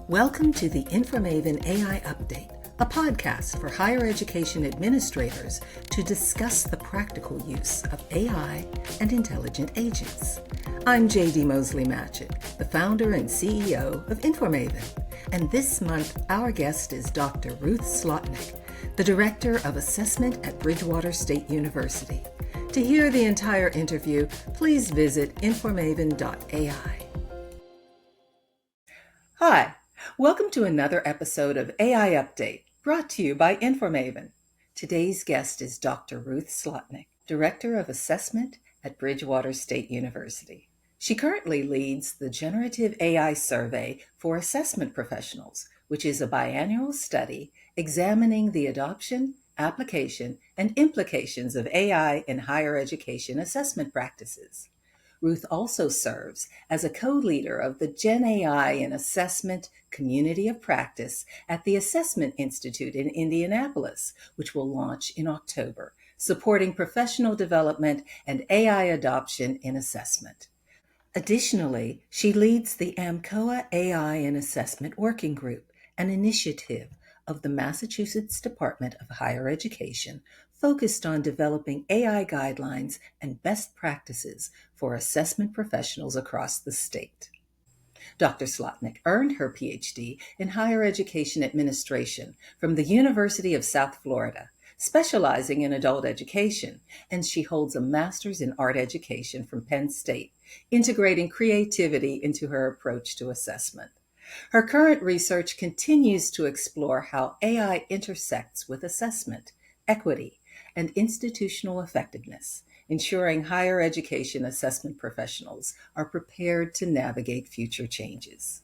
Welcome to the InforMaven AI Update, a podcast for higher education administrators to discuss the practical use of AI and intelligent agents. I'm JD Mosley-Matchett, the founder and CEO of InforMaven, and this month our guest is Dr. Ruth Slotnick, the Director of Assessment at Bridgewater State University. To hear the entire interview, please visit informaven.ai. Hi, welcome to another episode of AI Update, brought to you by InforMaven. Today's guest is Dr. Ruth Slotnick, Director of Assessment at Bridgewater State University. She currently leads the Generative AI Survey for Assessment Professionals, which is a biannual study examining the adoption, application, and implications of AI in higher education assessment practices. Ruth also serves as a co-leader of the Gen AI in Assessment Community of Practice at the Assessment Institute in Indianapolis, which will launch in October, supporting professional development and AI adoption in assessment. Additionally, she leads the AMCOA AI in Assessment Working Group, an initiative of the Massachusetts Department of Higher Education focused on developing AI guidelines and best practices for assessment professionals across the state. Dr. Slotnick earned her PhD in Higher Education Administration from the University of South Florida, specializing in adult education, and she holds a master's in art education from Penn State, integrating creativity into her approach to assessment. Her current research continues to explore how AI intersects with assessment, equity, and institutional effectiveness, ensuring higher education assessment professionals are prepared to navigate future changes.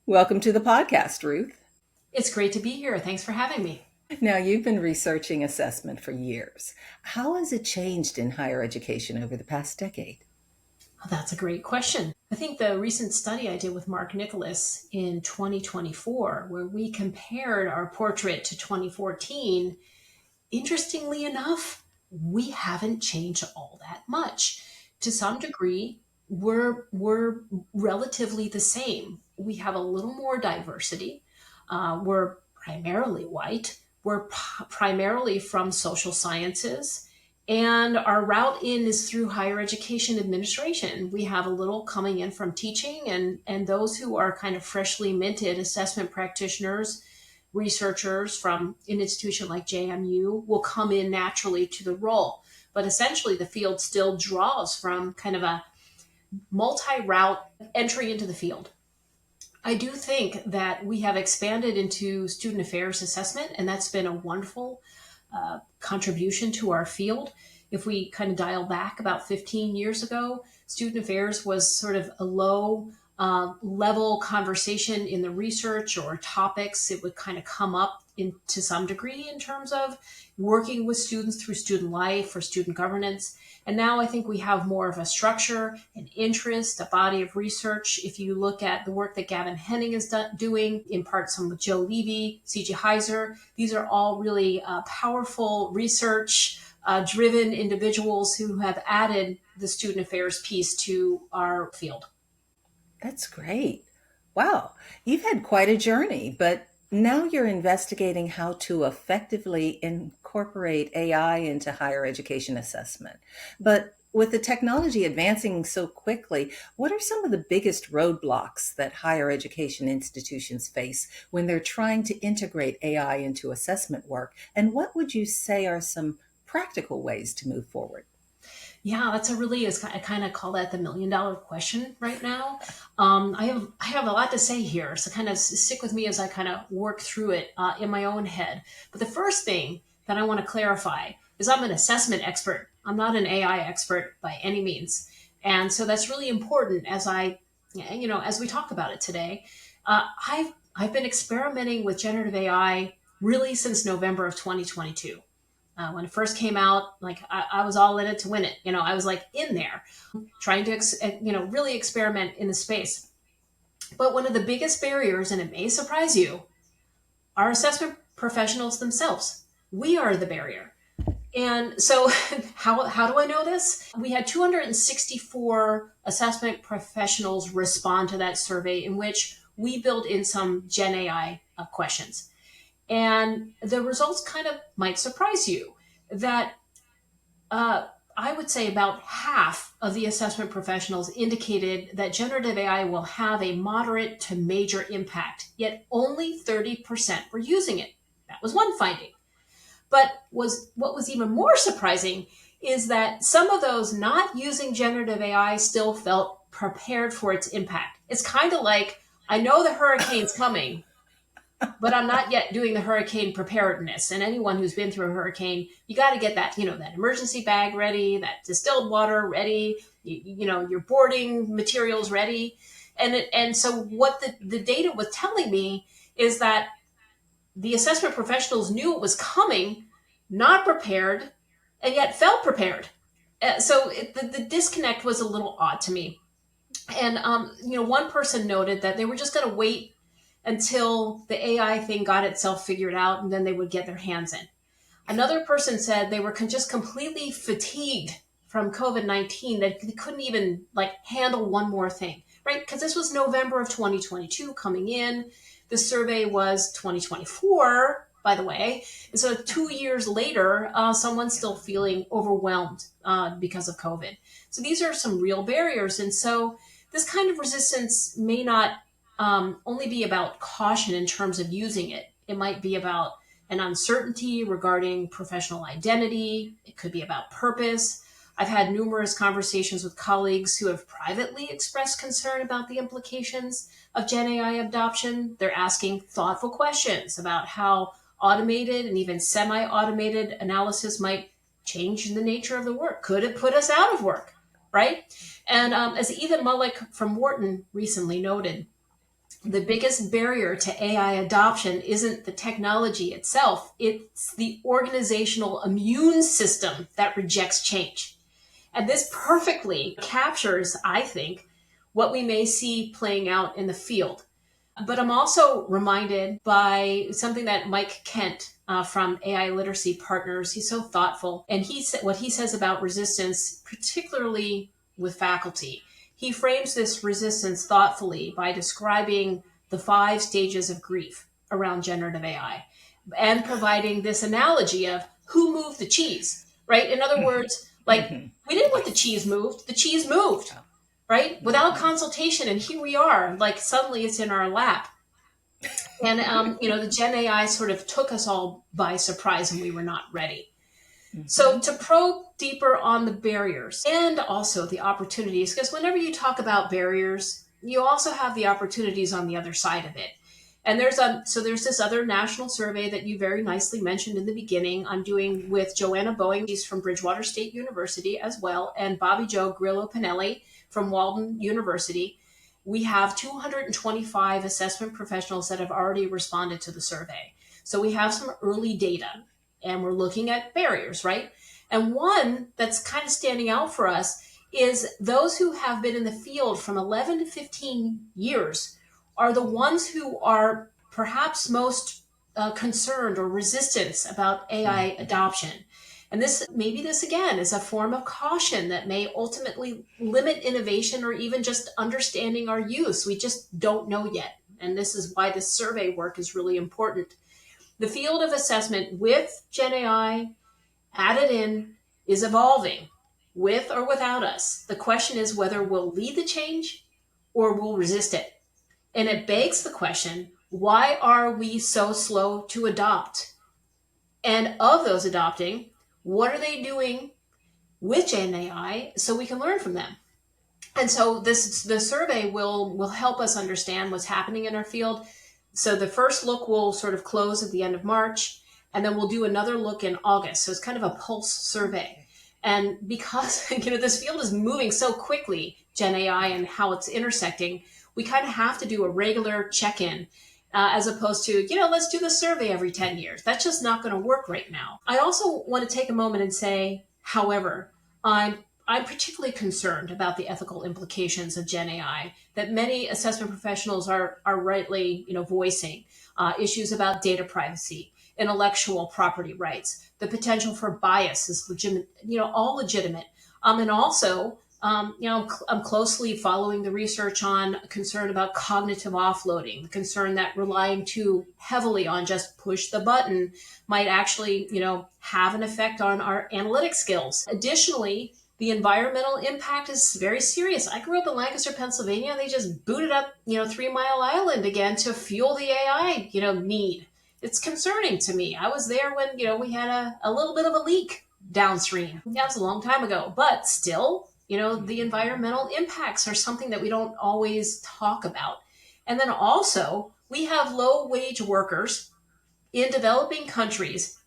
Welcome to the podcast, Ruth. It's great to be here. Thanks for having me. Now, you've been researching assessment for years. How has it changed in higher education over the past decade? Oh, that's a great question. I think the recent study I did with Mark Nicholas in 2024, where we compared our portrait to 2014, interestingly enough, we haven't changed all that much. To some degree, we're relatively the same. We have a little more diversity. We're primarily white. We're primarily from social sciences. And our route in is through higher education administration. We have a little coming in from teaching, and those who are kind of freshly minted assessment practitioners, researchers from an institution like JMU will come in naturally to the role. But essentially the field still draws from kind of a multi-route entry into the field. I do think that we have expanded into student affairs assessment, and that's been a wonderful contribution to our field. If we kind of dial back about 15 years ago, student affairs was sort of a low level conversation in the research or topics. It would kind of come up to some degree in terms of working with students through student life or student governance. And now I think we have more of a structure, an interest, a body of research. If you look at the work that Gavin Henning is doing, in part some with Joe Levy, C.G. Heiser, these are all really powerful research-driven individuals who have added the student affairs piece to our field. That's great. Wow, you've had quite a journey, but now you're investigating how to effectively incorporate AI into higher education assessment. But with the technology advancing so quickly, what are some of the biggest roadblocks that higher education institutions face when they're trying to integrate AI into assessment work? And what would you say are some practical ways to move forward? Yeah, that's I kind of call that the $1 million question right now. I have a lot to say here, so kind of stick with me as I kind of work through it in my own head. But the first thing that I want to clarify is I'm an assessment expert. I'm not an AI expert by any means. And so that's really important as as we talk about it today. I've been experimenting with generative AI really since November of 2022. When it first came out, I was all in it to win it. I was like in there trying to, really experiment in the space. But one of the biggest barriers, and it may surprise you, are assessment professionals themselves. We are the barrier. And so how do I know this? We had 264 assessment professionals respond to that survey, in which we build in some Gen AI questions. And the results kind of might surprise you that uh, I would say about half of the assessment professionals indicated that generative AI will have a moderate to major impact, yet only 30% were using it. That was one finding. But what was even more surprising is that some of those not using generative AI still felt prepared for its impact. It's kind of like, I know the hurricane's coming, but I'm not yet doing the hurricane preparedness. And anyone who's been through a hurricane, you got to get that, that emergency bag ready, that distilled water ready, your boarding materials ready. And so what the data was telling me is that the assessment professionals knew it was coming, not prepared, and yet felt prepared. The disconnect was a little odd to me. And one person noted that they were just going to wait until the AI thing got itself figured out, and then they would get their hands in. Another person said they were just completely fatigued from COVID-19, that they couldn't even handle one more thing, right? Because this was November of 2022 coming in. The survey was 2024, by the way. And so 2 years later, someone's still feeling overwhelmed because of COVID. So these are some real barriers. And so this kind of resistance may not only be about caution in terms of using it. It might be about an uncertainty regarding professional identity. It could be about purpose. I've had numerous conversations with colleagues who have privately expressed concern about the implications of Gen AI adoption. They're asking thoughtful questions about how automated and even semi-automated analysis might change the nature of the work. Could it put us out of work, right? And as Eva Mullick from Wharton recently noted, the biggest barrier to AI adoption isn't the technology itself, it's the organizational immune system that rejects change. And this perfectly captures, I think, what we may see playing out in the field. But I'm also reminded by something that Mike Kent from AI Literacy Partners, he's so thoughtful, and what he says about resistance, particularly with faculty. He frames this resistance thoughtfully by describing the 5 stages of grief around generative AI and providing this analogy of who moved the cheese, right? In other words, we didn't want the cheese moved, right? Without consultation. And here we are, suddenly it's in our lap. And, the Gen AI sort of took us all by surprise and we were not ready. So to probe deeper on the barriers and also the opportunities, because whenever you talk about barriers, you also have the opportunities on the other side of it. And there's this other national survey that you very nicely mentioned in the beginning. I'm doing with Joanna Boeing, she's from Bridgewater State University as well, and Bobby Joe Grillo-Pinelli from Walden University. We have 225 assessment professionals that have already responded to the survey. So we have some early data. And we're looking at barriers, right? And one that's kind of standing out for us is those who have been in the field from 11 to 15 years are the ones who are perhaps most concerned or resistant about AI adoption. And this again is a form of caution that may ultimately limit innovation or even just understanding our use. We just don't know yet. And this is why this survey work is really important. The field of assessment with Gen AI added in is evolving, with or without us. The question is whether we'll lead the change or we'll resist it. And it begs the question, why are we so slow to adopt? And of those adopting, what are they doing with Gen AI so we can learn from them? And so the survey will help us understand what's happening in our field. So the first look will sort of close at the end of March, and then we'll do another look in August. So it's kind of a pulse survey. And because this field is moving so quickly, Gen AI and how it's intersecting, we kind of have to do a regular check-in as opposed to, let's do the survey every 10 years. That's just not going to work right now. I also want to take a moment and say, however, I'm particularly concerned about the ethical implications of Gen AI that many assessment professionals are rightly, voicing issues about data privacy, intellectual property rights, the potential for bias is legitimate, all legitimate, and also I'm closely following the research on concern about cognitive offloading, the concern that relying too heavily on just push the button might actually, have an effect on our analytic skills. Additionally, the environmental impact is very serious. I grew up in Lancaster, Pennsylvania. They just booted up, 3 Mile Island again to fuel the AI, need. It's concerning to me. I was there when, we had a little bit of a leak downstream. Yeah, it's a long time ago, but still, the environmental impacts are something that we don't always talk about. And then also, we have low wage workers in developing countries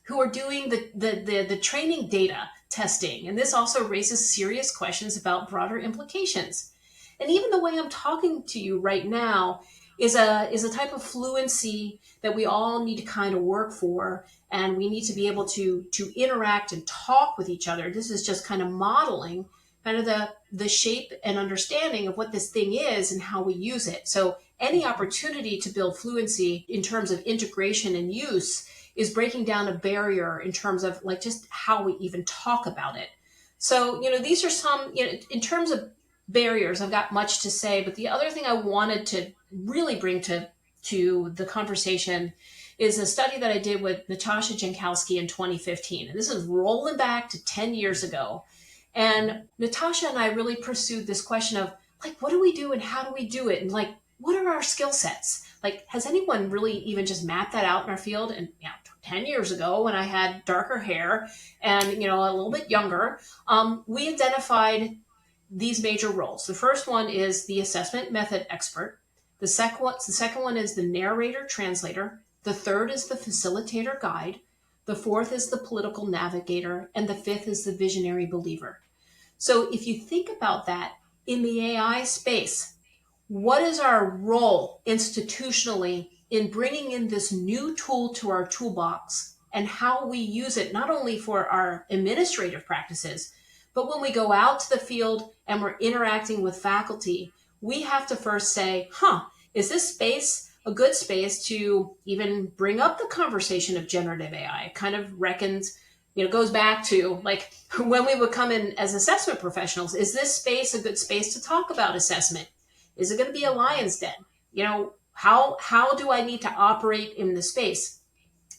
who are doing the training data testing. And this also raises serious questions about broader implications. And even the way I'm talking to you right now is a type of fluency that we all need to kind of work for, and we need to be able to interact and talk with each other. This is just kind of modeling kind of the shape and understanding of what this thing is and how we use it. So any opportunity to build fluency in terms of integration and use is breaking down a barrier in terms of like just how we even talk about it. So, these are some, in terms of barriers, I've got much to say, but the other thing I wanted to really bring to the conversation is a study that I did with Natasha Jankowski in 2015. And this is rolling back to 10 years ago. And Natasha and I really pursued this question of like, what do we do and how do we do it? And like, what are our skill sets? Like, has anyone really even just mapped that out in our field? And 10 years ago when I had darker hair and, a little bit younger, we identified these major roles. The first one is the assessment method expert. The second one is the narrator translator. The third is the facilitator guide. The fourth is the political navigator. And the fifth is the visionary believer. So if you think about that in the AI space, what is our role institutionally in bringing in this new tool to our toolbox and how we use it, not only for our administrative practices, but when we go out to the field and we're interacting with faculty, we have to first say, is this space a good space to even bring up the conversation of generative AI? It kind of reckons, goes back to like when we would come in as assessment professionals, is this space a good space to talk about assessment? Is it going to be a lion's den? How do I need to operate in the space?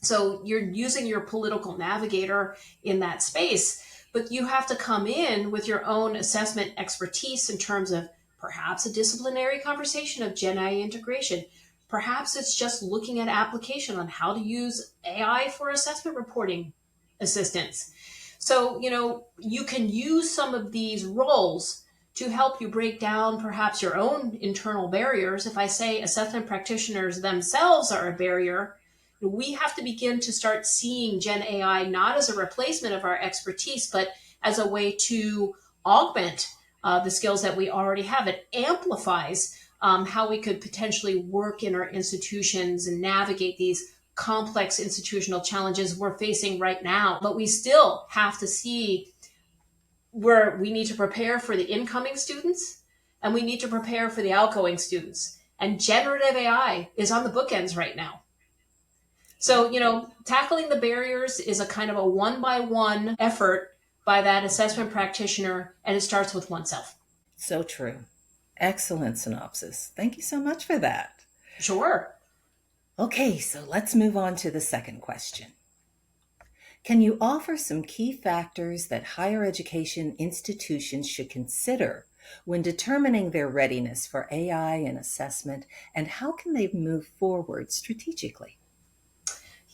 So you're using your political navigator in that space, but you have to come in with your own assessment expertise in terms of perhaps a disciplinary conversation of Gen AI integration. Perhaps it's just looking at application on how to use AI for assessment reporting assistance. So, you can use some of these roles to help you break down perhaps your own internal barriers. If I say assessment practitioners themselves are a barrier, we have to begin to start seeing Gen AI not as a replacement of our expertise, but as a way to augment the skills that we already have. It amplifies how we could potentially work in our institutions and navigate these complex institutional challenges we're facing right now. But we still have to see where we need to prepare for the incoming students and we need to prepare for the outgoing students. And generative AI is on the bookends right now. So, tackling the barriers is a kind of a one-by-one effort by that assessment practitioner, and it starts with oneself. So true. Excellent synopsis. Thank you so much for that. Sure. Okay, so let's move on to the second question. Can you offer some key factors that higher education institutions should consider when determining their readiness for AI and assessment, and how can they move forward strategically?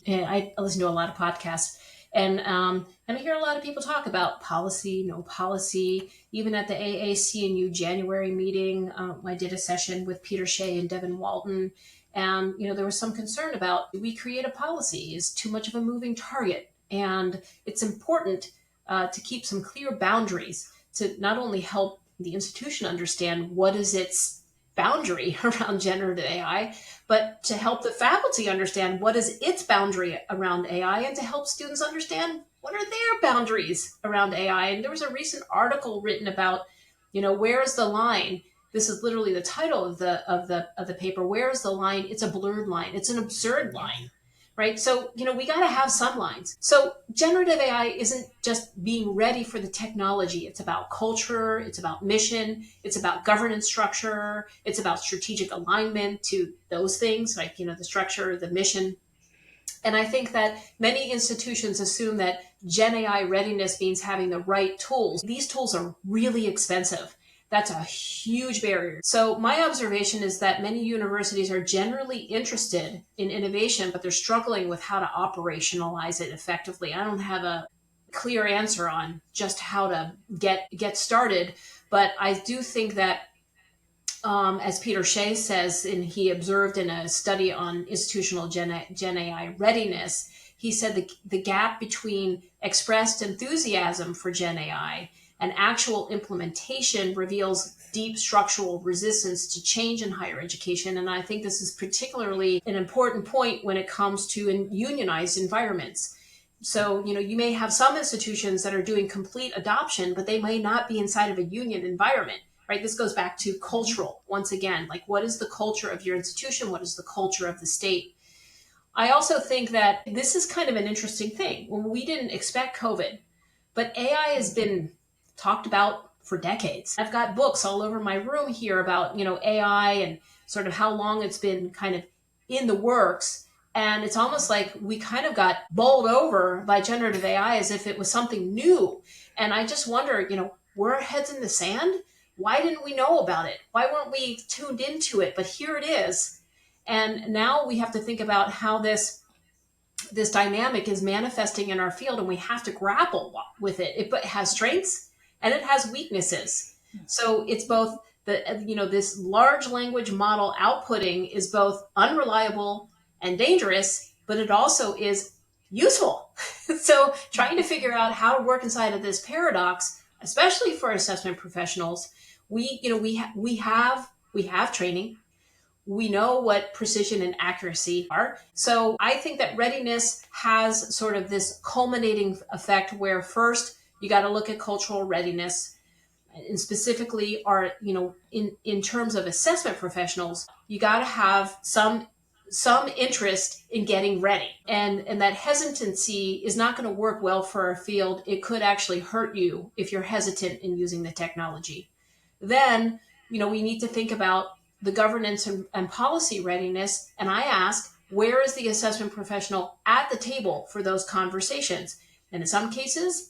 And I listen to a lot of podcasts, and I hear a lot of people talk about policy, no policy. Even at the AAC&U January meeting, I did a session with Peter Shea and Devin Walton, and there was some concern about, do we create a policy? Is too much of a moving target? And it's important to keep some clear boundaries to not only help the institution understand what is its boundary around generative AI, but to help the faculty understand what is its boundary around AI, and to help students understand what are their boundaries around AI. And there was a recent article written about, where is the line? This is literally the title of the paper. Where is the line? It's a blurred line. It's an absurd line, right? So, we got to have some lines. So generative AI isn't just being ready for the technology. It's about culture. It's about mission. It's about governance structure. It's about strategic alignment to those things, like, the structure, the mission. And I think that many institutions assume that Gen AI readiness means having the right tools. These tools are really expensive. That's a huge barrier. So my observation is that many universities are generally interested in innovation, but they're struggling with how to operationalize it effectively. I don't have a clear answer on just how to get started, but I do think that as Peter Shea says, and he observed in a study on institutional Gen AI readiness, he said the gap between expressed enthusiasm for Gen AI and actual implementation reveals deep structural resistance to change in higher education. And I think this is particularly an important point when it comes to unionized environments. So, you may have some institutions that are doing complete adoption, but they may not be inside of a union environment. Right? This goes back to cultural once again, like what is the culture of your institution? What is the culture of the state? I also think that this is kind of an interesting thing. When we didn't expect COVID, but AI has been talked about for decades. I've got books all over my room here about, AI and sort of how long it's been kind of in the works. And it's almost like we kind of got bowled over by generative AI as if it was something new. And I just wonder, were our heads in the sand? Why didn't we know about it? Why weren't we tuned into it? But here it is. And now we have to think about how this dynamic is manifesting in our field, and we have to grapple with it. It has strengths and it has weaknesses. So it's both this large language model outputting is both unreliable and dangerous, but it also is useful. So trying to figure out how to work inside of this paradox, especially for assessment professionals, we have training. We know what precision and accuracy are. So I think that readiness has sort of this culminating effect where first you got to look at cultural readiness, and specifically in terms of assessment professionals, you got to have some interest in getting ready. And that hesitancy is not going to work well for our field. It could actually hurt you if you're hesitant in using the technology. Then, we need to think about the governance and policy readiness. And I ask, where is the assessment professional at the table for those conversations? And in some cases,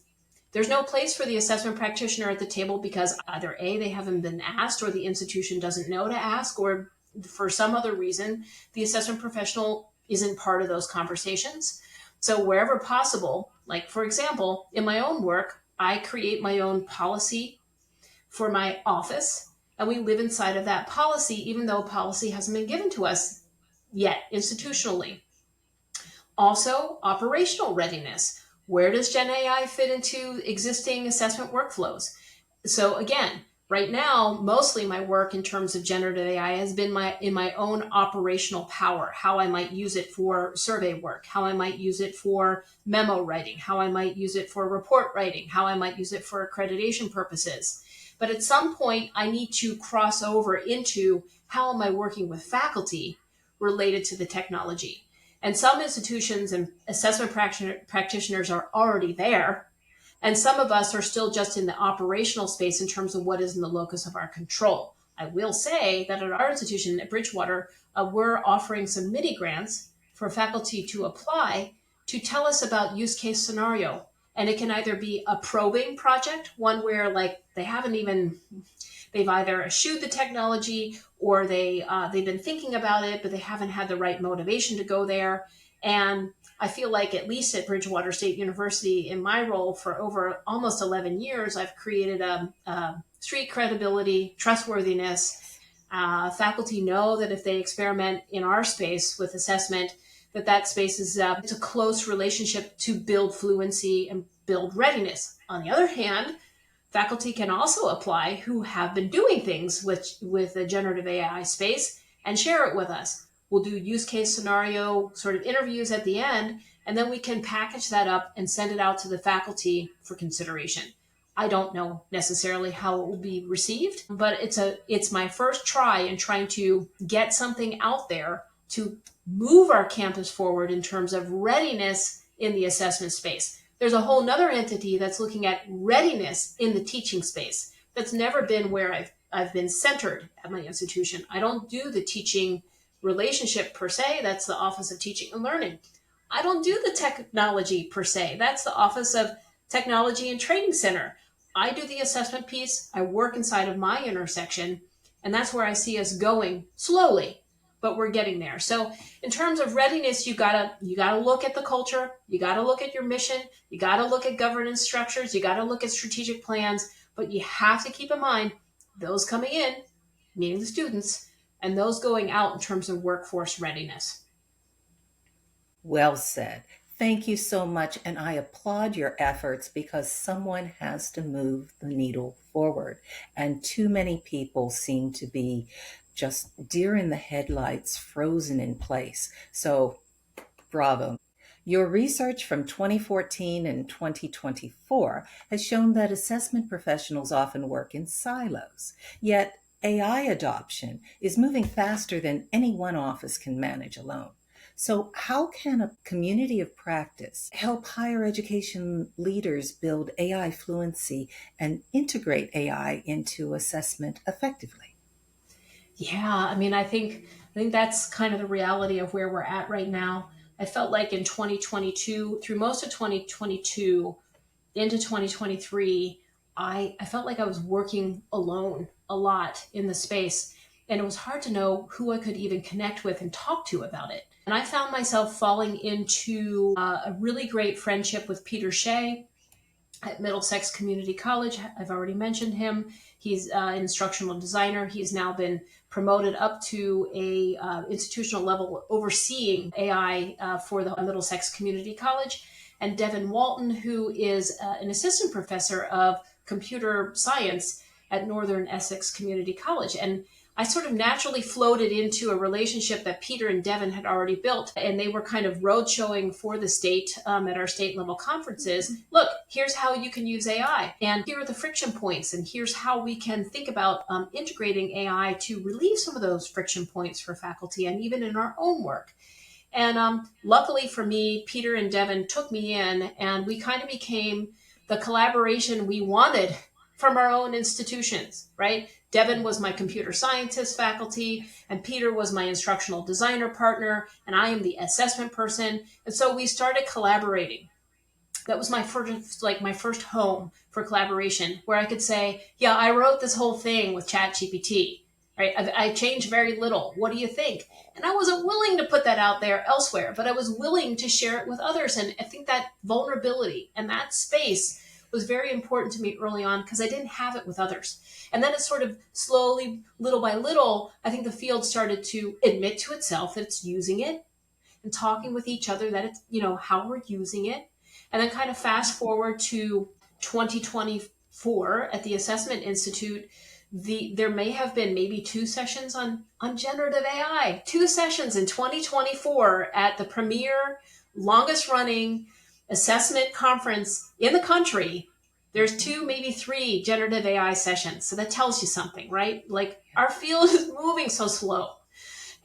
there's no place for the assessment practitioner at the table because either A, they haven't been asked, or the institution doesn't know to ask, or for some other reason, the assessment professional isn't part of those conversations. So wherever possible, like for example, in my own work, I create my own policy for my office, and we live inside of that policy, even though policy hasn't been given to us yet institutionally. Also, operational readiness. Where does Gen AI fit into existing assessment workflows? So again, right now, mostly my work in terms of generative AI has been in my own operational power, how I might use it for survey work, how I might use it for memo writing, how I might use it for report writing, how I might use it for accreditation purposes. But at some point, I need to cross over into how am I working with faculty related to the technology. And some institutions and assessment practitioners are already there. And some of us are still just in the operational space in terms of what is in the locus of our control. I will say that at our institution at Bridgewater, we're offering some mini grants for faculty to apply to tell us about use case scenario. And it can either be a probing project, one where like they've either eschewed the technology or they've been thinking about it, but they haven't had the right motivation to go there. And I feel like at least at Bridgewater State University, in my role for over almost 11 years, I've created a street credibility, trustworthiness. Faculty know that if they experiment in our space with assessment, that space is it's a close relationship to build fluency and build readiness. On the other hand, faculty can also apply who have been doing things with the generative AI space and share it with us. We'll do use case scenario sort of interviews at the end, and then we can package that up and send it out to the faculty for consideration. I don't know necessarily how it will be received, but it's my first try in trying to get something out there to move our campus forward in terms of readiness in the assessment space. There's a whole nother entity that's looking at readiness in the teaching space. That's never been where I've been centered at my institution. I don't do the teaching relationship per se. That's the Office of Teaching and Learning. I don't do the technology per se. That's the Office of Technology and Training Center. I do the assessment piece. I work inside of my intersection, and that's where I see us going slowly, but we're getting there. So in terms of readiness, you gotta look at the culture, you gotta look at your mission, you gotta look at governance structures, you gotta look at strategic plans, but you have to keep in mind those coming in, meaning the students, and those going out in terms of workforce readiness. Well said. Thank you so much, and I applaud your efforts because someone has to move the needle forward. And too many people seem to be just deer in the headlights, frozen in place. So, bravo. Your research from 2014 and 2024 has shown that assessment professionals often work in silos, yet AI adoption is moving faster than any one office can manage alone. So, how can a community of practice help higher education leaders build AI fluency and integrate AI into assessment effectively? Yeah, I think that's kind of the reality of where we're at right now. I felt like in 2022, through most of 2022 into 2023, I felt like I was working alone a lot in the space, and it was hard to know who I could even connect with and talk to about it. And I found myself falling into a really great friendship with Peter Shea at Middlesex Community College. I've already mentioned him. He's an instructional designer. He's now been promoted up to a institutional level overseeing AI for the Middlesex Community College. And Devin Walton, who is an assistant professor of computer science at Northern Essex Community College. And I sort of naturally floated into a relationship that Peter and Devin had already built, and they were kind of road showing for the state at our state level conferences. Look, here's how you can use AI, and here are the friction points, and here's how we can think about integrating AI to relieve some of those friction points for faculty and even in our own work. And luckily for me, Peter and Devin took me in, and we kind of became the collaboration we wanted from our own institutions, right? Devin was my computer scientist faculty, and Peter was my instructional designer partner, and I am the assessment person. And so we started collaborating. That was my first home for collaboration, where I could say, yeah, I wrote this whole thing with ChatGPT, right? I changed very little. What do you think? And I wasn't willing to put that out there elsewhere, but I was willing to share it with others. And I think that vulnerability and that space was very important to me early on because I didn't have it with others. And then it sort of slowly, little by little, I think the field started to admit to itself that it's using it and talking with each other that it's, how we're using it. And then kind of fast forward to 2024 at the Assessment Institute, there may have been maybe 2 sessions on generative AI, 2 sessions in 2024 at the premier, longest running assessment conference in the country. There's 2, maybe 3 generative AI sessions. So that tells you something, right? Like our field is moving so slow.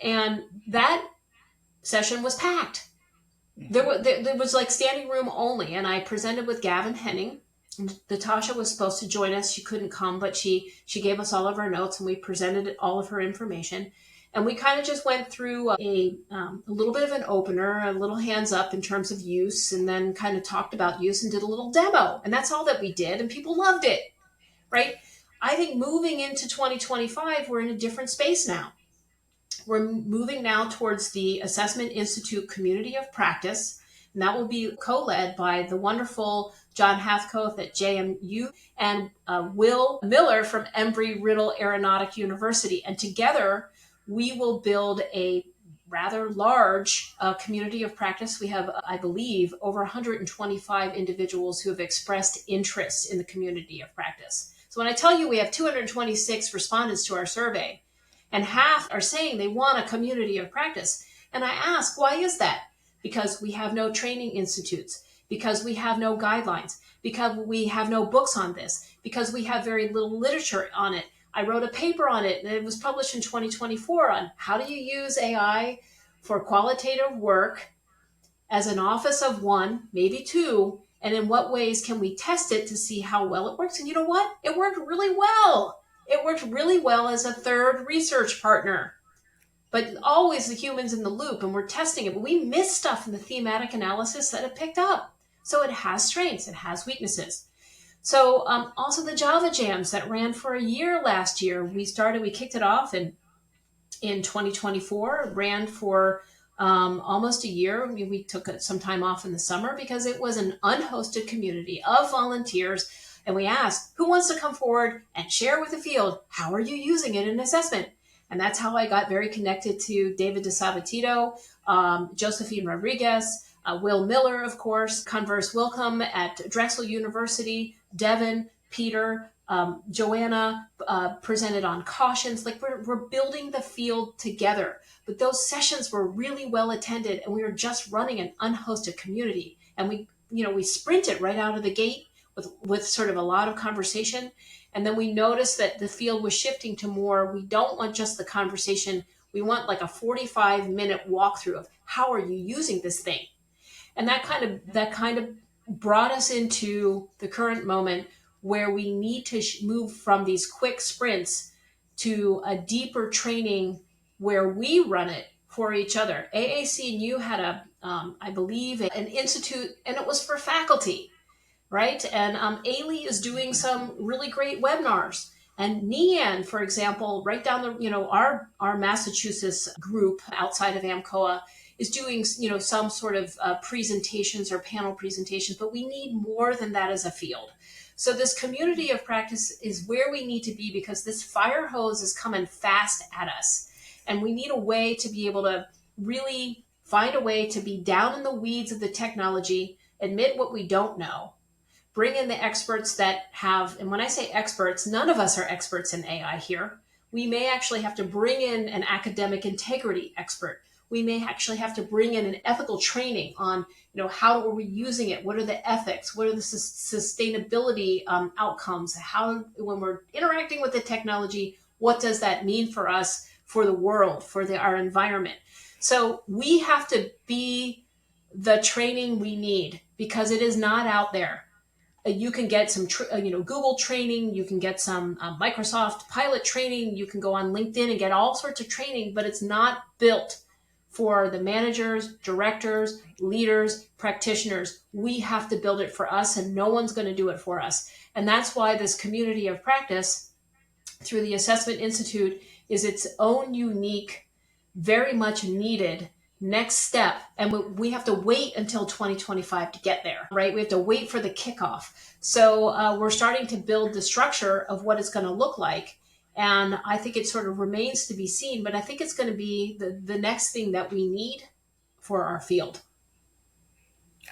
And that session was packed. There was like standing room only. And I presented with Gavin Henning. Natasha was supposed to join us. She couldn't come, but she gave us all of our notes and we presented all of her information. And we kind of just went through a little bit of an opener, a little hands up in terms of use, and then kind of talked about use and did a little demo. And that's all that we did. And people loved it, right? I think moving into 2025, we're in a different space now. We're moving now towards the Assessment Institute Community of Practice. And that will be co-led by the wonderful John Hathcoth at JMU and Will Miller from Embry-Riddle Aeronautic University. And together, we will build a rather large community of practice. We have, I believe, over 125 individuals who have expressed interest in the community of practice. So when I tell you we have 226 respondents to our survey, and half are saying they want a community of practice, and I ask, why is that? Because we have no training institutes, because we have no guidelines, because we have no books on this, because we have very little literature on it. I wrote a paper on it, and it was published in 2024 on how do you use AI for qualitative work as an office of one, maybe two, and in what ways can we test it to see how well it works? And you know what? It worked really well. It worked really well as a third research partner. But always the humans in the loop, and we're testing it. But we miss stuff in the thematic analysis that it picked up. So it has strengths, it has weaknesses. So also the Java jams that ran for a year last year. We kicked it off in 2024, ran for almost a year. We took some time off in the summer because it was an unhosted community of volunteers. And we asked, who wants to come forward and share with the field? How are you using it in assessment? And that's how I got very connected to David DeSabatito, Josephine Rodriguez, Will Miller, of course, Converse Wilcom at Drexel University, Devin, Peter, Joanna presented on cautions. Like we're building the field together. But those sessions were really well attended, and we were just running an unhosted community. And we sprinted right out of the gate with sort of a lot of conversation. And then we noticed that the field was shifting to more, we don't want just the conversation. We want like a 45-minute walkthrough of how are you using this thing? And that kind of brought us into the current moment where we need to move from these quick sprints to a deeper training where we run it for each other. AAC&U had I believe, an institute, and it was for faculty, right? And Ailey is doing some really great webinars. And Nian, for example, right down our Massachusetts group outside of AMCOA is doing, some sort of presentations or panel presentations, but we need more than that as a field. So this community of practice is where we need to be because this fire hose is coming fast at us. And we need a way to be able to really find a way to be down in the weeds of the technology, admit what we don't know, bring in the experts that have, and when I say experts, none of us are experts in AI here. We may actually have to bring in an academic integrity expert. We may actually have to bring in an ethical training on, how are we using it? What are the ethics? What are the sustainability outcomes? How, when we're interacting with the technology, what does that mean for us, for the world, for our environment? So we have to be the training we need because it is not out there. You can get some, Google training. You can get some Microsoft pilot training. You can go on LinkedIn and get all sorts of training, but it's not built for the managers, directors, leaders, practitioners. We have to build it for us, and no one's going to do it for us. And that's why this community of practice through the Assessment Institute is its own unique, very much needed next step. And we have to wait until 2025 to get there, right? We have to wait for the kickoff. So we're starting to build the structure of what it's going to look like. And I think it sort of remains to be seen, but I think it's going to be the next thing that we need for our field.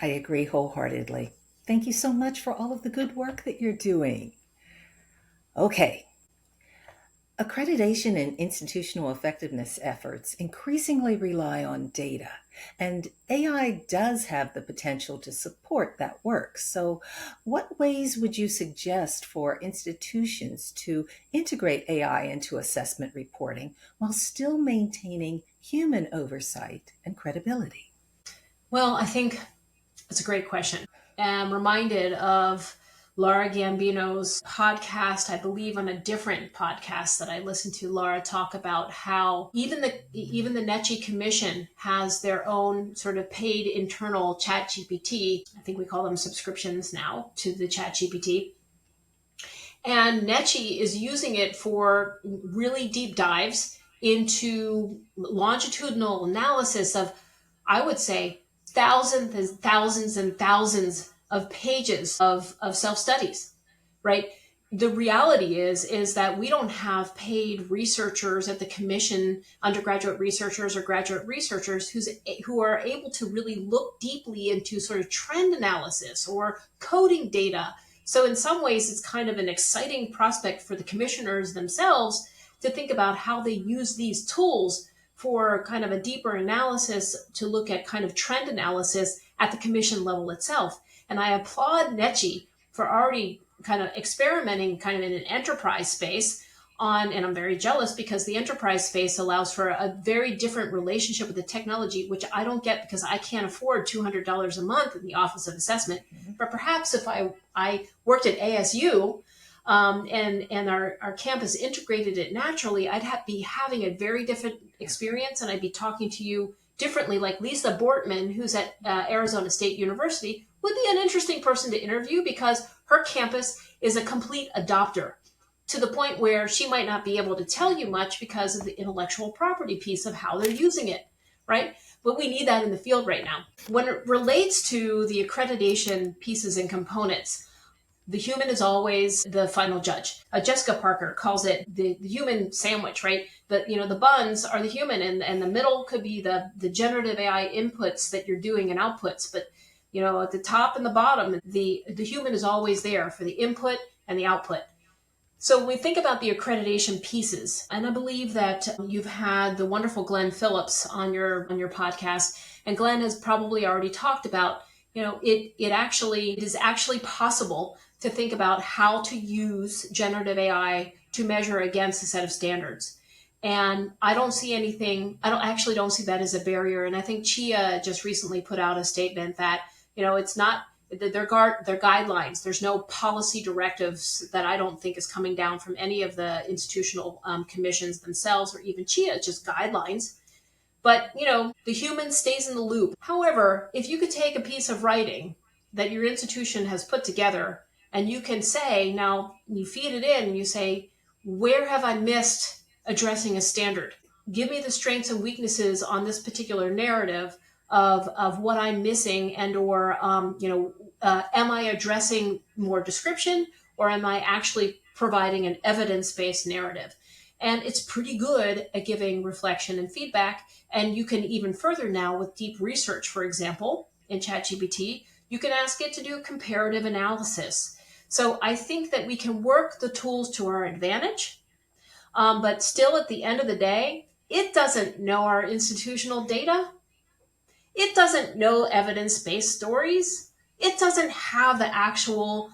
I agree wholeheartedly. Thank you so much for all of the good work that you're doing. Okay. Accreditation and institutional effectiveness efforts increasingly rely on data, and AI does have the potential to support that work. So, what ways would you suggest for institutions to integrate AI into assessment reporting while still maintaining human oversight and credibility? Well, I think it's a great question. I'm reminded of Laura Gambino's podcast, I believe on a different podcast that I listened to, Laura talk about how even the NETCHI Commission has their own sort of paid internal ChatGPT. I think we call them subscriptions now to the ChatGPT. And NETCHI is using it for really deep dives into longitudinal analysis of, I would say, thousands and thousands and thousands of pages of self-studies, right? The reality is that we don't have paid researchers at the commission, undergraduate researchers or graduate researchers who are able to really look deeply into sort of trend analysis or coding data. So in some ways, it's kind of an exciting prospect for the commissioners themselves to think about how they use these tools for kind of a deeper analysis to look at kind of trend analysis at the commission level itself. And I applaud NETCHI for already kind of experimenting kind of in an enterprise space and I'm very jealous because the enterprise space allows for a very different relationship with the technology, which I don't get because I can't afford $200 a month in the Office of Assessment. But perhaps if I worked at ASU, and our campus integrated it naturally, I'd be having a very different experience, and I'd be talking to you differently. Like Lisa Bortman, who's at Arizona State University, would be an interesting person to interview because her campus is a complete adopter, to the point where she might not be able to tell you much because of the intellectual property piece of how they're using it, right? But we need that in the field right now. When it relates to the accreditation pieces and components, the human is always the final judge. Jessica Parker calls it the human sandwich, right? The buns are the human, and the middle could be the generative AI inputs that you're doing and outputs. But at the top and the bottom, the human is always there for the input and the output. So when we think about the accreditation pieces, and I believe that you've had the wonderful Glenn Phillips on your podcast, and Glenn has probably already talked about, it is actually possible to think about how to use generative AI to measure against a set of standards. And I don't see that as a barrier. And I think Chia just recently put out a statement that, it's not their guidelines. There's no policy directives that I don't think is coming down from any of the institutional commissions themselves or even Chia, just guidelines. But, the human stays in the loop. However, if you could take a piece of writing that your institution has put together and you can say, now you feed it in and you say, where have I missed addressing a standard? Give me the strengths and weaknesses on this particular narrative of what I'm missing, and or am I addressing more description, or am I actually providing an evidence-based narrative? And it's pretty good at giving reflection and feedback. And you can even further now with deep research, for example, in ChatGPT, you can ask it to do comparative analysis. So I think that we can work the tools to our advantage, but still at the end of the day, it doesn't know our institutional data. It doesn't know evidence-based stories. It doesn't have the actual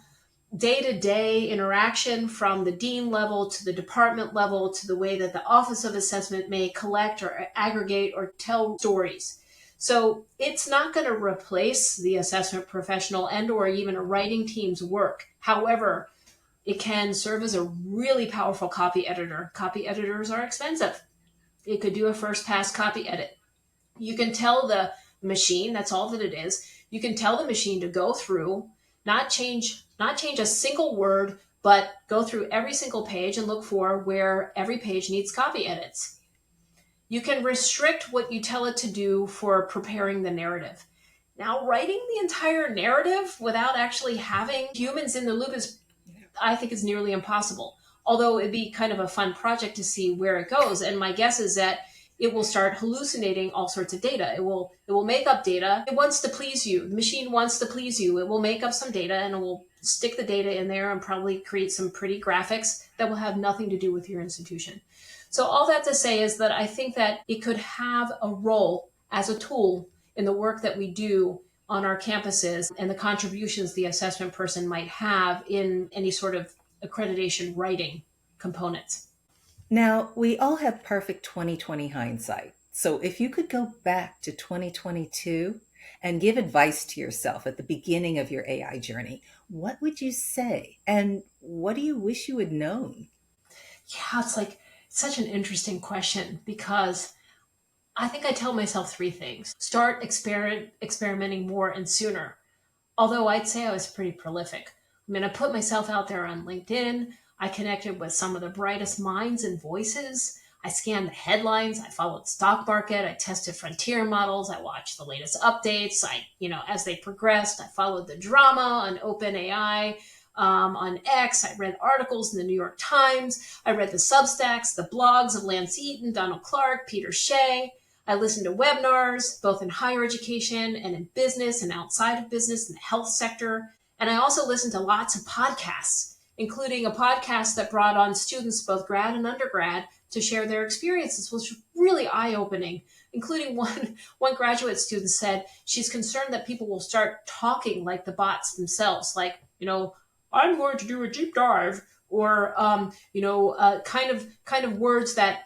day-to-day interaction from the dean level to the department level to the way that the Office of Assessment may collect or aggregate or tell stories. So it's not going to replace the assessment professional and or even a writing team's work. However, it can serve as a really powerful copy editor. Copy editors are expensive. It could do a first pass copy edit. You can tell the machine, that's all that it is. You can tell the machine to go through, not change a single word, but go through every single page and look for where every page needs copy edits. You can restrict what you tell it to do for preparing the narrative. Now, writing the entire narrative without actually having humans in the loop I think is nearly impossible. Although it'd be kind of a fun project to see where it goes. And my guess is that it will start hallucinating all sorts of data. It will make up data. It wants to please you. The machine wants to please you. It will make up some data and it will stick the data in there and probably create some pretty graphics that will have nothing to do with your institution. So all that to say is that I think that it could have a role as a tool in the work that we do on our campuses and the contributions the assessment person might have in any sort of accreditation writing components. Now, we all have perfect 2020 hindsight. So if you could go back to 2022 and give advice to yourself at the beginning of your AI journey, what would you say? And what do you wish you had known? Yeah, it's like such an interesting question because I think I tell myself three things. Start experimenting more and sooner. Although I'd say I was pretty prolific. I mean, I put myself out there on LinkedIn. I connected with some of the brightest minds and voices. I scanned the headlines. I followed the stock market. I tested frontier models. I watched the latest updates. As they progressed, I followed the drama on OpenAI, on X. I read articles in the New York Times. I read the Substacks, the blogs of Lance Eaton, Donald Clark, Peter Shea. I listened to webinars, both in higher education and in business and outside of business in the health sector. And I also listened to lots of podcasts, including a podcast that brought on students, both grad and undergrad, to share their experiences, which was really eye-opening, including one graduate student said she's concerned that people will start talking like the bots themselves, like, I'm going to do a deep dive or kind of words that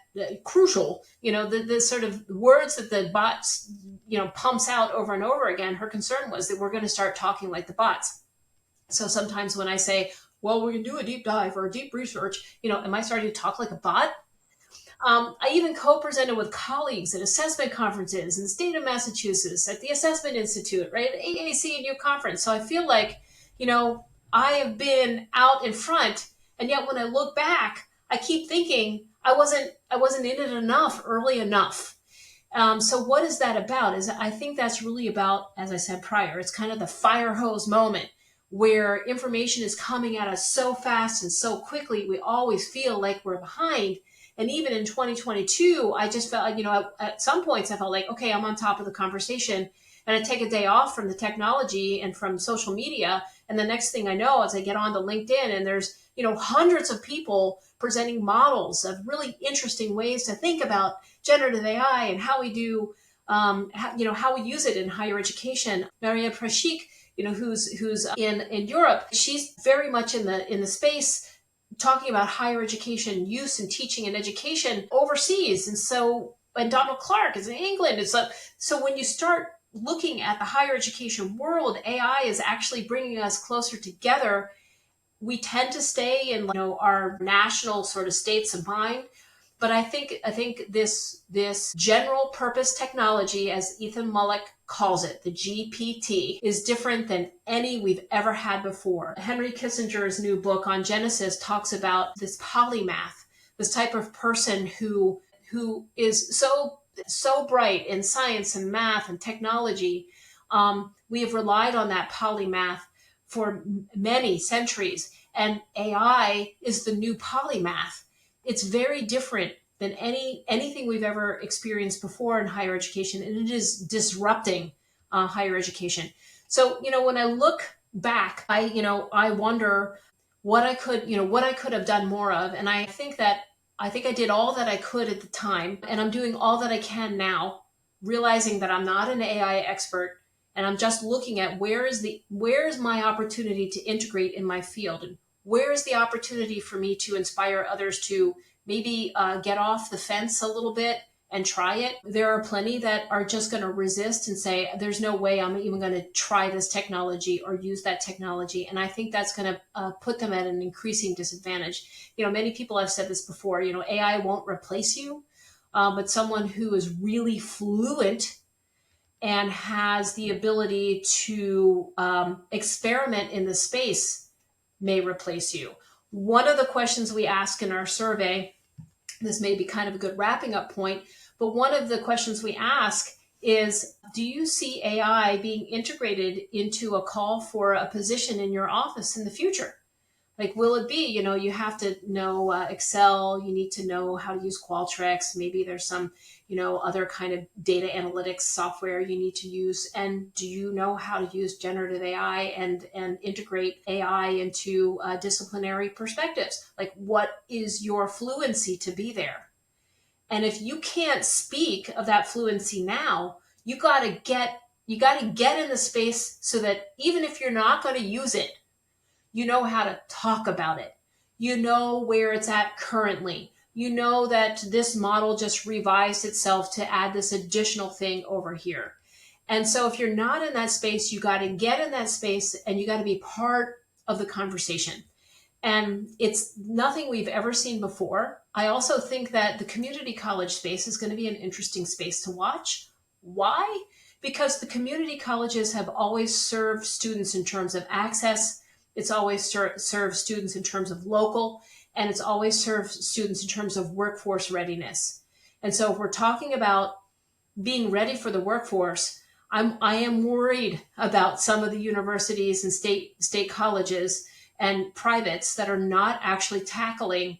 crucial, the sort of words that the bots pumps out over and over again. Her concern was that we're going to start talking like the bots. So sometimes when I say, well, we're going to do a deep dive or a deep research, am I starting to talk like a bot? I even co-presented with colleagues at assessment conferences in the state of Massachusetts, at the Assessment Institute, right, at AAC and U conference. So I feel like, I have been out in front, and yet when I look back, I keep thinking I wasn't in it enough early enough. So what is that about? I think that's really about, as I said prior, it's kind of the fire hose moment where information is coming at us so fast and so quickly, we always feel like we're behind. And even in 2022, I just felt, at some points I felt like, okay, I'm on top of the conversation, and I take a day off from the technology and from social media. And the next thing I know is I get on to LinkedIn, and there's, hundreds of people presenting models of really interesting ways to think about generative AI and how we do, how we use it in higher education. Maria Prashik, who's in Europe, she's very much in the space talking about higher education use and teaching and education overseas. And Donald Clark is in England. So when you start looking at the higher education world, AI is actually bringing us closer together. We tend to stay in our national sort of states of mind. But I think this general purpose technology, as Ethan Mullick calls it, the GPT, is different than any we've ever had before. Henry Kissinger's new book on Genesis talks about this polymath, this type of person who is so bright in science and math and technology. We have relied on that polymath for many centuries, and AI is the new polymath. It's very different than anything we've ever experienced before in higher education, and it is disrupting higher education. So, when I look back, I wonder what I could have done more of, and I think I did all that I could at the time, and I'm doing all that I can now, realizing that I'm not an AI expert, and I'm just looking at where is my opportunity to integrate in my field, and where is the opportunity for me to inspire others to maybe get off the fence a little bit and try it. There are plenty that are just going to resist and say, there's no way I'm even going to try this technology or use that technology. And I think that's going to put them at an increasing disadvantage. Many people have said this before, AI won't replace you, but someone who is really fluent and has the ability to experiment in the space may replace you. One of the questions we ask in our survey, this may be kind of a good wrapping up point, but one of the questions we ask is, do you see AI being integrated into a call for a position in your office in the future? Like, will it be, you have to know Excel, you need to know how to use Qualtrics, maybe there's some, other kind of data analytics software you need to use. And do you know how to use generative AI and integrate AI into disciplinary perspectives? Like, what is your fluency to be there? And if you can't speak of that fluency now, you got to get in the space so that even if you're not going to use it, you know how to talk about it. You know where it's at currently. You know that this model just revised itself to add this additional thing over here. And so if you're not in that space, you got to get in that space and you got to be part of the conversation. And it's nothing we've ever seen before. I also think that the community college space is going to be an interesting space to watch. Why? Because the community colleges have always served students in terms of access. It's always served students in terms of local, and it's always served students in terms of workforce readiness. And so if we're talking about being ready for the workforce, I am worried about some of the universities and state colleges and privates that are not actually tackling,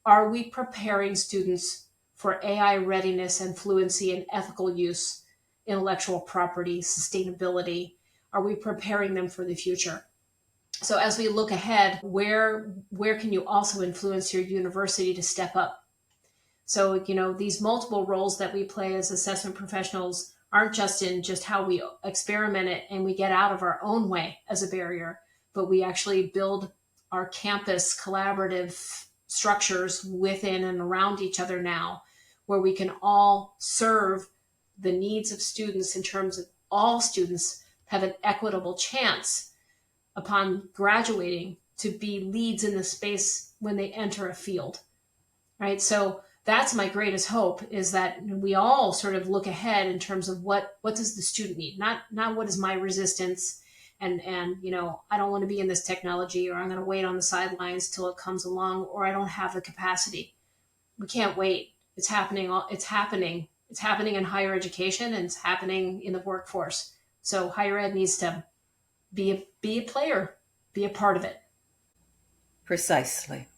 are we preparing students for AI readiness and fluency and ethical use, intellectual property, sustainability? Are we preparing them for the future? So as we look ahead, where can you also influence your university to step up? So, these multiple roles that we play as assessment professionals aren't just in just how we experiment it and we get out of our own way as a barrier, but we actually build our campus collaborative structures within and around each other now, where we can all serve the needs of students in terms of all students have an equitable chance upon graduating to be leads in the space when they enter a field, right? So that's my greatest hope, is that we all sort of look ahead in terms of what does the student need, not what is my resistance, and I don't want to be in this technology, or I'm going to wait on the sidelines till it comes along, or I don't have the capacity. We can't wait. It's happening. It's happening. It's happening in higher education, and it's happening in the workforce. So higher ed needs to be a player, be a part of it. Precisely.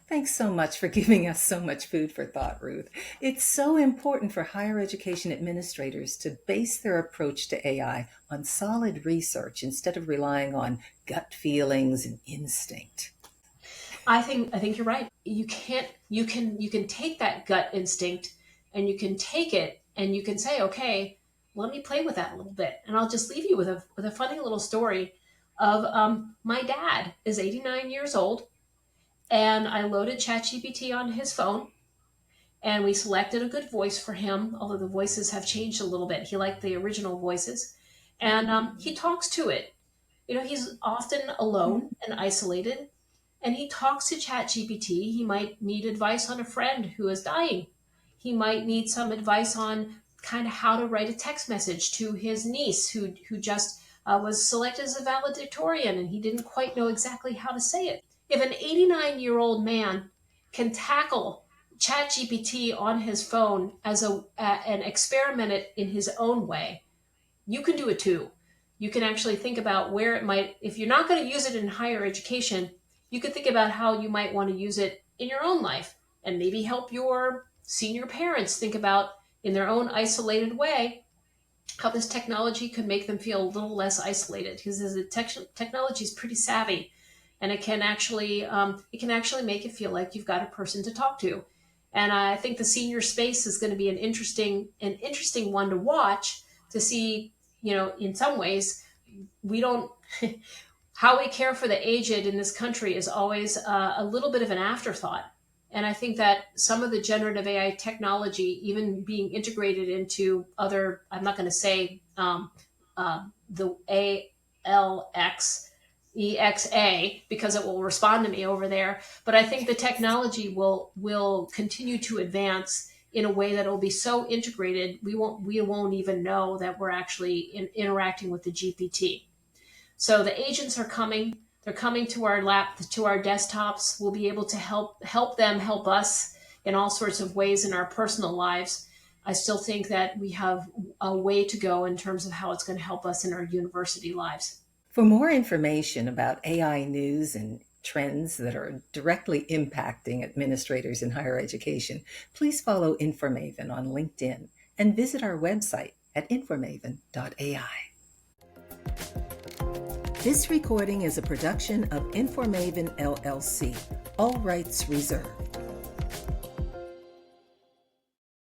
Thanks so much for giving us so much food for thought, Ruth. It's so important for higher education administrators to base their approach to AI on solid research instead of relying on gut feelings and instinct. I think you're right. You can take that gut instinct, and you can take it and you can say, okay, let me play with that a little bit. And I'll just leave you with a funny little story of my dad is 89 years old, and I loaded ChatGPT on his phone, and we selected a good voice for him, although the voices have changed a little bit. He liked the original voices, and he talks to it. He's often alone and isolated, and he talks to ChatGPT. He might need advice on a friend who is dying. He might need some advice on kind of how to write a text message to his niece who just was selected as a valedictorian, and he didn't quite know exactly how to say it. If an 89-year-old man can tackle ChatGPT on his phone as and experiment it in his own way, you can do it too. You can actually think about where it might, if you're not going to use it in higher education, you could think about how you might want to use it in your own life, and maybe help your senior parents think about, in their own isolated way, how this technology could make them feel a little less isolated, because the technology is pretty savvy, and it can actually make it feel like you've got a person to talk to. And I think the senior space is going to be an interesting one to watch, to see, in some ways, we don't, how we care for the aged in this country is always a little bit of an afterthought. And I think that some of the generative AI technology, even being integrated into other, I'm not going to say the ALXEXA, because it will respond to me over there, but I think the technology will continue to advance in a way that will be so integrated, we won't even know that we're actually interacting with the GPT. So the agents are coming. They're coming to our to our desktops. We'll be able to help them help us in all sorts of ways in our personal lives. I still think that we have a way to go in terms of how it's going to help us in our university lives. For more information about AI news and trends that are directly impacting administrators in higher education, please follow InforMaven on LinkedIn and visit our website at InforMaven.ai. This recording is a production of InforMaven LLC, all rights reserved.